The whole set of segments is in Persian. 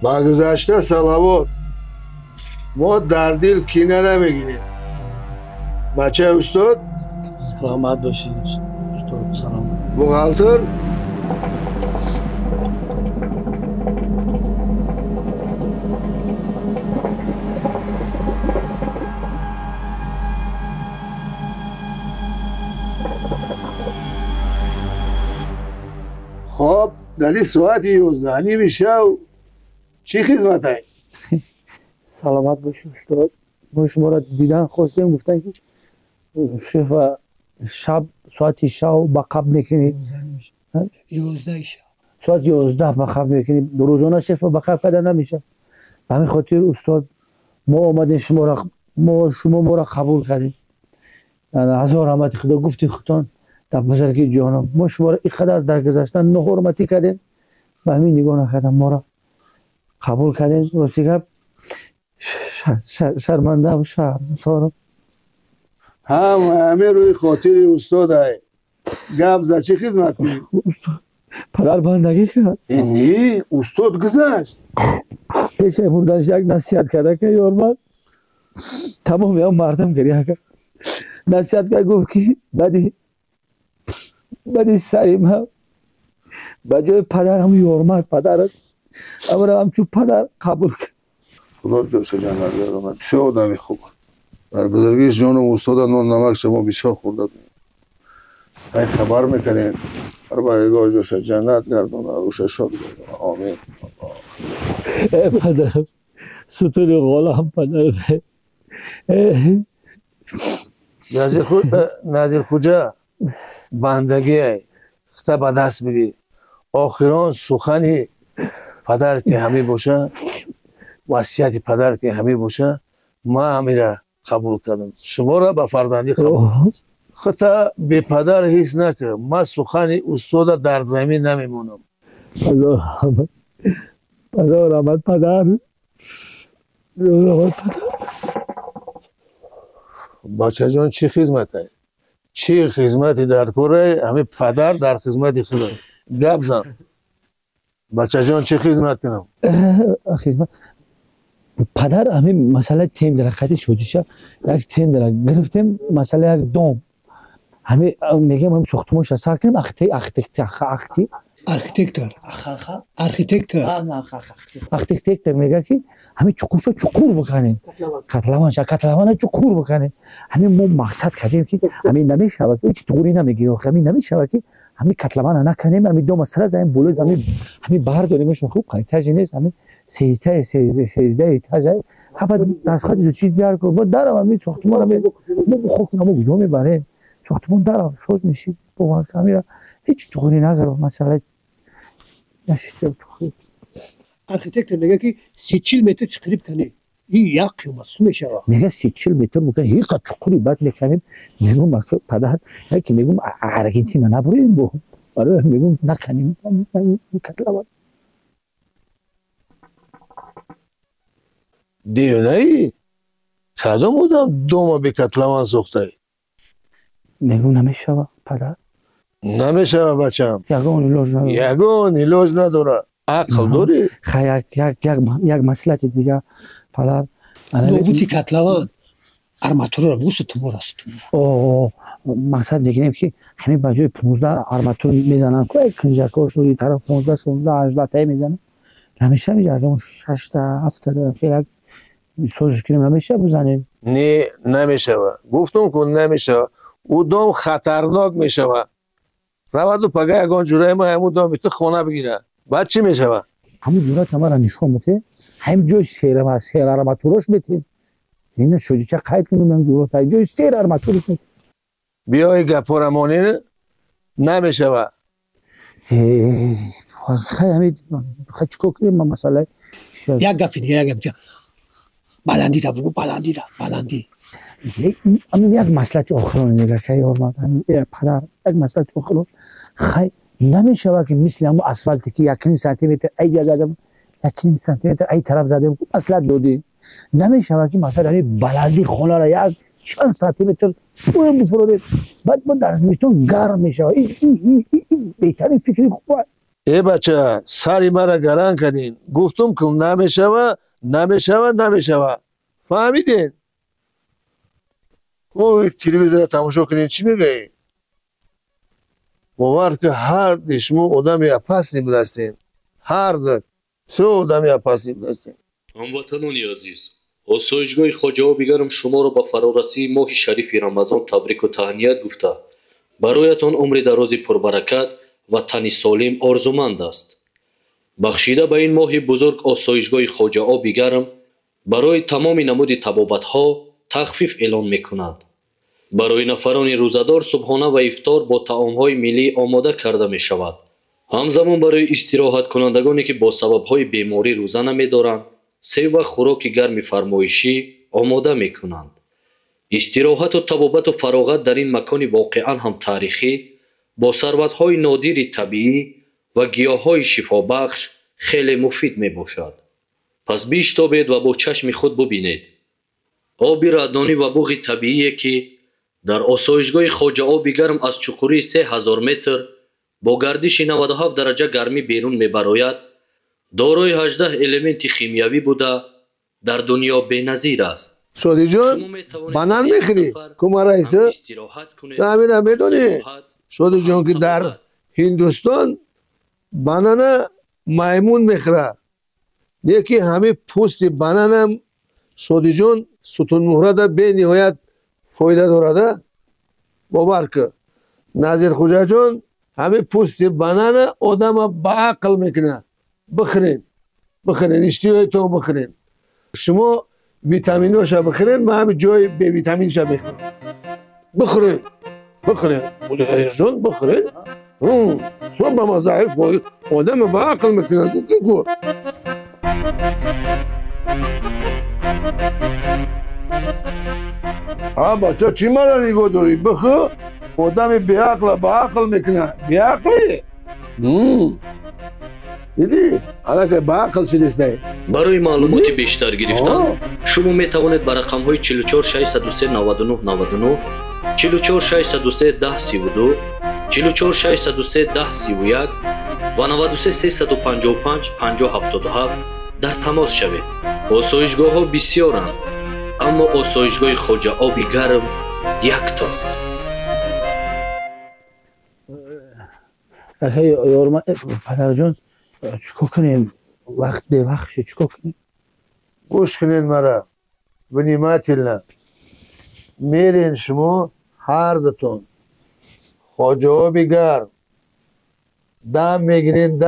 با گذشته صلوات ما در دل کینه نمیگیریم. بچه استاد سلامت باشید استاد. سلامت. بوغالتر خب در این ساعت 11 میشه و چی خدمت هایی؟ سلامت باشید استاد. ما شما را دیدن خواستیم، گفتن که شف شب ساعت شب بقب میکنید. 11 شب ساعت 11 بقب میکنید. روزانه شف بقب کده نمیشه. به همین خاطر استاد ما آمدیم شما را قبول کردیم. هزار رحمت خدا گفتی خودتان در بزرگی جانم. ما شما را اینقدر در گذشتن ناحرمتی کردیم، به همین نگاه نکردم ما را قبول کردیم. راستی گپ شرمنده و شرمسارم. همه روی خاطر استاد های گپ زد. چه خدمت کنید؟ استاد پدر بندگی کرد. اینی استاد گذشت. پیش بردنش یک نصیحت کرده که یارمن تمام هم مردم گریه کرد. نصیحت کرد گفت که بدی سریم هم به جای پدر هم یارمد پدرت امرا همچون پدر قبول کرد. خدا جوش جنت بیارم. بسیار آدمی خوب. در بزرگیش جانم استاد نان نمک شما بسیار خورده این خبر میکنین هر بایگاه جوش جنت گردانه روش شاد گردانه. آمین. پدرم ستون غلام پدرم. نظیر کجا بندگی خطه به دست بگی آخران سخنی پدر که همی باشه وصیت پدر که همی باشه ما همی را قبول کردم. شما را به فرزندی قبول خطه به پدر حس نکن. ما سخن استاد در زمین نمیمونم. پدر رحمت پدر. بچه جان چی خدمت هست؟ چی خدمتی در کاره همه پدر در خدمت خدا گپ زن. بچه جان چی خدمت کنم؟ خدمت پدر همین مسئله تیم در خطی شدیشه یک تیم در گرفتیم مسئله یک دوم همین میگم هم ساختمانش سر کنیم ارکیتکتر میگه که همین چقورشو چقور بکنیم کتلوان چقور بکنیم. همین ما مقصد کردیم که همین نمیشه و هیچ طوری نمیگیره. همین نمیشه که همین کتلوان نکنیم. همین دو مسئله زمین بلوی زمین همین برداریمش خوب قایتاج نیست. همین 13 ایتاج هفت دستخط جو چیز دیار کن با درم همین ساختمان همین خوک نمو کجا میبریم ساختمان درم سوز میشید با کامیرا هیچ طوری نگره مسئله نشید. ارکیتکتر میگه که 30 متر تقریب کنه این یک قیمت میشه. میگه 30 متر بکنه هیچ چقوری بد میکنیم. میگم پدر که میگم ارگنتینا نبریم بو آره میگم نکنیم کتلوان دیونه ای کدوم بودم دوما به کتلوان سوخته ای؟ میگم نمیشه پدر نمیشه بچم. یگون ایلاج نداره. عقل داری؟ یک مسئله دیگه پدر نوبوتی کتلوان ارماتور را بوست تو براست. مقصد میگیم که همین بجای 15 ارماتور میزنن که کنجکاش روی طرف 15 16 18 تا میزنن نمیشه. میگم 6 تا 7 تا یک سوزش کنیم نمیشه بزنیم. نه نمیشه گفتم که نمیشه. او دوم خطرناک میشه رود و پگه یکان جورای ما همون دوم میتونه خونه بگیره بعد چی میشه همون جورای که ما را نشون میده هم جای سیر ارماتورش میتیم. این شدی چه قید کنیم هم جورای جای سیر ارماتورش میتیم. بیای گپارمانین نمیشود. خیلی همین خیلی چیکار کنیم ما مسئله یک گپ دیگه یک گپ بلندی تا بگو بلندی همین یک مسئله آخران نگاه که یارمد همین پدر یک مسئله آخران خیلی نمیشود که مثل همون اسفالتی که 1 سانتیمتر ای زدم 1 سانتیمتر ای طرف زدم اصلا دودی نمیشود که مثلا همین بلندی خونه را یک چند سانتیمتر پول بفروره بعد ما در زمستون گرم میشه این بهترین فکری خوبه. ای بچه سری مرا گران کردین گفتم که نمیشود فهمیدین؟ او تلویزیون تماشا کنین چی میگه؟ باور که هر شما آدمی اپس نمیدستین هر در سه آدمی اپس نمیدستین. هموطنانی عزیز آسایشگاه خواجه آبیگرم شما را با فرارسی ماه شریف رمضان تبریک و تهنیت گفته برایتان عمر دراز پربرکت و تنی سالم آرزومند است. بخشیده به این ماه بزرگ آسایشگاه خواجه آبیگرم برای تمام نمود طبابت‌ها تخفیف اعلان می‌کند. برای نفران روزدار صبحانه و افطار با طعام‌های ملی آماده کرده می‌شود. همزمان برای استراحت کنندگانی که با سبب‌های بیماری روزه نمی‌دارند 3 وقت خوراک گرم فرمایشی آماده می‌کنند. استراحت و طبابت و فراغت در این مکان واقعاً هم تاریخی با ثروت‌های نادر طبیعی و گیاه‌های شفابخش خیلی مفید می‌باشد. پس بیش تابید و با چشم خود ببینید. آب رعدانی و بوغ طبیعی که در آسایشگاه خواجه آبیگرم از چقوری 3000 متر با گردش 97 درجه گرمی بیرون میبراید دارای 18 المنت شیمیایی بوده در دنیا بی‌نظیر است. شادی جان بانان میخری کمارا ایسا همین هم بدونی شادی جان که در هندوستان بانان میمون میخره یکی همه پوست بانان هم شادی جان ستون مهره به نهایت فایده دارده باور که نظیر خوجا جان همه پوست بانان آدم با عقل میکنه بخرین اشتیای تو بخرین شما ویتامیناش بخرین ما همه جای به ویتامینش بخرین بخرین خوجا جان بخرین شما با ما ضعیف آدم با عقل میکنه گو بچه چی مرا نگاه داری بخو آدم بی عقل با عقل میکنه بی عقلی دیدی حالا که با عقل شدیسته. برای معلومات بیشتر گرفتن شما میتوانید به رقم های 44 603 99 99 44 603 10 32 44 603 10 31 و 93 355 50 77 در تماس شوید. آسایشگاه ها بسیارند اما آسایشگاه خواجه آبیگرم یکتا. یارم پدر جان چیکار کنیم وقت چیکار کنیم؟ گوش کنین مرا و نعمت الله میرین شما هر دوتون خواجه آبیگر دم میگیرین 10-12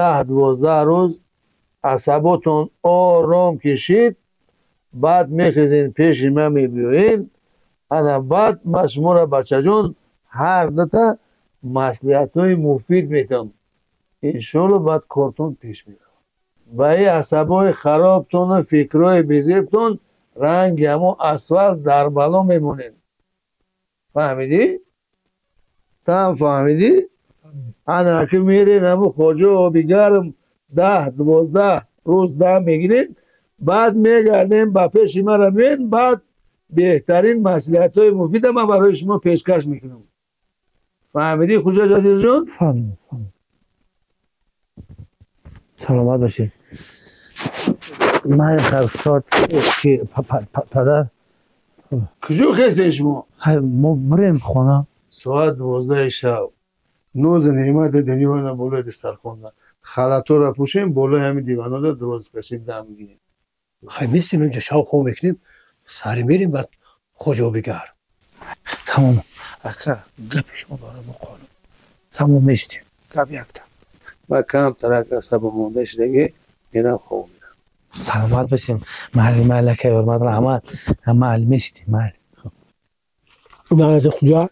روز عصباتون آرام کشید بعد میخیزین پیش من میبیوین انا بعد ما شما را بچه جون هر دوتا مصلحت های مفید میتم انشالله بعد کارتون پیش میرم با این عصبای خرابتون و فکرهای بیزیبتون رنگ همون اسفل در بالا میمونین فهمیدی؟ تا هم فهمیدی؟ انا که میرین همون خواجه آبیگرم 10-12 روز دم میگیرین بعد میگردیم با پیش ما را بین بعد بهترین مصلحت های مفید ما برای شما پیشکش میکنم فهمیدی خوجا جزیر جون؟ فهمیدم سلامت باشید من خرستاد که پدر کجا خیستین شما؟ ما بریم خونه ساعت 12 شب نوز نعمت دنیا را بالای دسترخوان خلطو را پوشیم بالای همین دیوانو را درست کشیم دم میگیریم خیلی میستیم اینجا شاو خوب میکنیم سری میریم بعد خواجه آبیگر تمام اکا گپ شما داره بکنم تمام میستیم گپ یکتا و کم ترک عصب مونده شدگی اینم خوب میرم سلامت باشیم محلی که برمد رحمت محل میستیم محل من از خوجا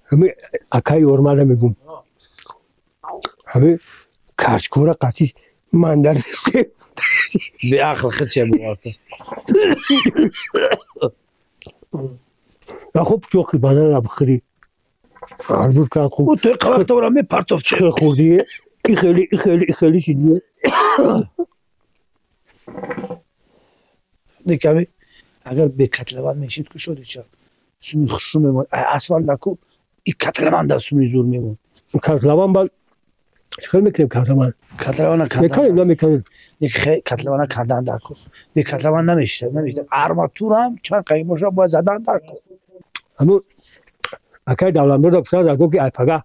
همه اکای ورمانه میگم همه کچکور قطعی من در به عقل خود چه موافق خب چوکی بدن نبخری عرض کرد خوب او توی قبق دورم می پرتوف چه چه خوردیه این خیلی شدیه نکمی اگر به کتلوان میشید که شده چه سونی خشو میمون اسفال نکو این کتلوان در سونی زور میمون کتلوان بل چکار میکنیم کتلوان کتلوان میکنیم نمیکنیم کتلوان کردن در کن به کتلوان نمیشته ارماتور هم چند قیموش را باید زدن در کن اما اگر دولت مرد افسر در گفت که ایپگه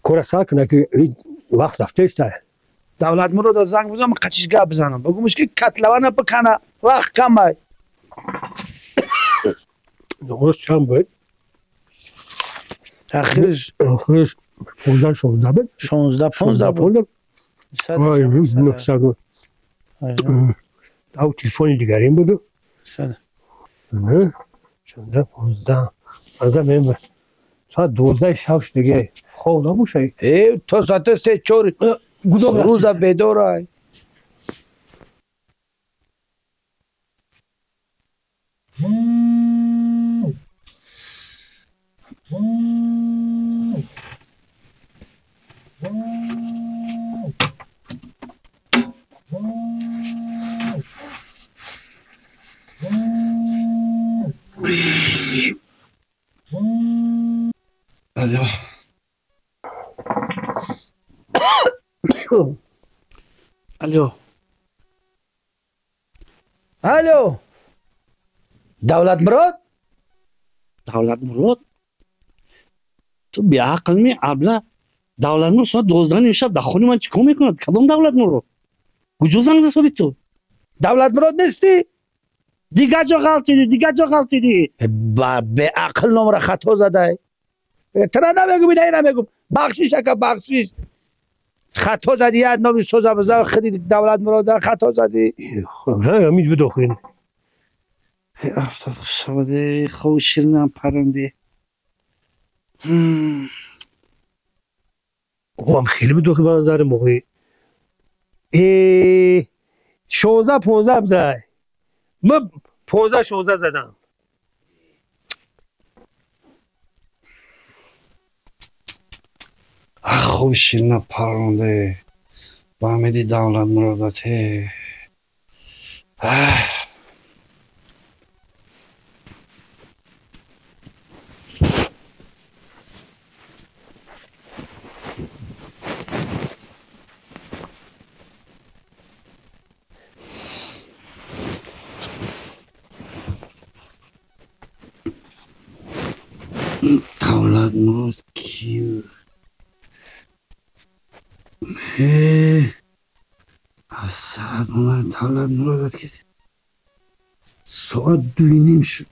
کور سر کنه که این وقت رفته است دولت مرد زنگ بزنم قچشگاه بزنم بگومش که کتلوان بکنه وقت کم باید نقرش چند باید اخیرش 15 بود 15 بود وای نفسد او تلفونی دیگری این بودو 16 15 میمون ساعت 12 شبش دیگه خواب نبوشه تو ساعت 3 4 روز بیدار های الو الو الو دولت مراد دولت مراد تو بی عقل می ابله دولت مراد ساعت 12 نیم شب در خونه من چیکار میکند کدام دولت مراد کجا زنگ زدی تو دولت مراد نیستی دیگه جا غلطیدی به عقل نمره خطا زده ترا نمیگم اینه نمیگم بخشیش اگه بخشیش خطا زدی یاد نمی سوزا بزا خرید دولت مراد خطا زدی نه امید به داخلین افتاد شده خوب شیرینم پرنده او هم خیلی به داخل به نظر موقعی 16 15 بزای من 15 16 زدم خوب شیرینم پرنده با امیدی دولت مرادته دولت مراد کیو از سرد اومد دولت مراد که ساعت 2:30 شد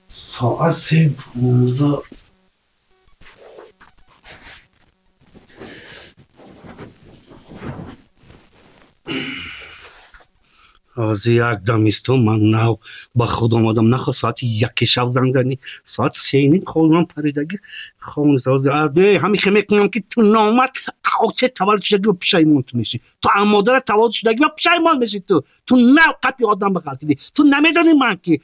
ساعت 3:15 از یک دم استو من نو با خود آمدم نخوا ساعت 1 شب زنگ زدی ساعت 3:30 خوابم پریدگی خون ساز همین که میکنم که تو نامت چه تولد شدگی با پشیمون تو میشی تو مادر تولد شدگی با پشیمون میشی تو نه قپی آدم بغلطیدی تو نمیدونی من کی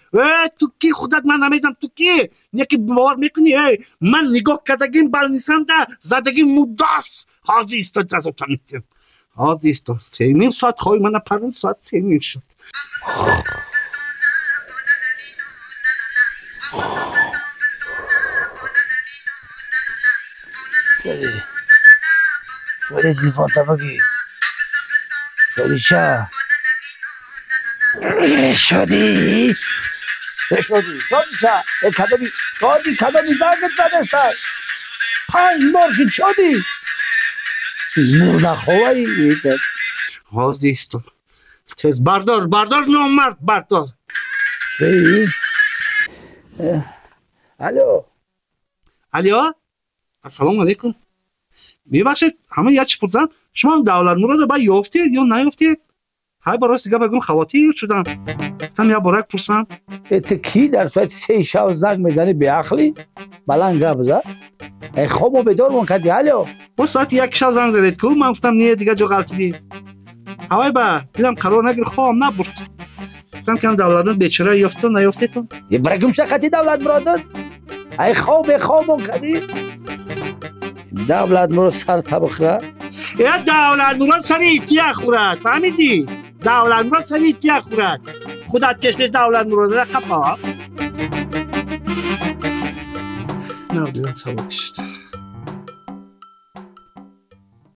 تو کی خودت من نمیدونم تو کی یکی باور میکنی من نگاه کردگیم بل نیستم ده زدگی مداس حاضی است از اتم میتیم حاضی است 3:30 ساعت خوابی من پرون ساعت 3:30 شد ولی تلفن تا بگی ولی چه شدی چه کدومی زنگت بدستن 5 بار شدی مرده خوایی حاضی است تز بردار نامرد بردار. ای الو الو السلام علیکم. میبخشید همه یه چی پرسم، شما دولت مراد با یافتید یا نیافتید؟ های براست دیگه بگم خواتیر شدم. گفتم یا برک پرسم. ات کی در ساعت 3 شب زنگ میزنی به عقلی بلند گپ زد. ای خوابو بیدار مون کردی. الو با ساعت 1 شب زنگ زدید که من گفتم نه دیگه جا غلطی دی. هوای با دیدم قرار نگیر خوام نبرد. گفتم که دولت بیچاره یافت نیافتید تو. یه برگم شقتی دولت مراد. ای خوابمون کردی. دولت مراد سر طبخه. یا دولت مراد سر ایتیا خورد. فهمیدی؟ دولت مراد سر ایتیا خورد. خودت کشمی دولت مراد قفا. نه دیدم سوال کشید.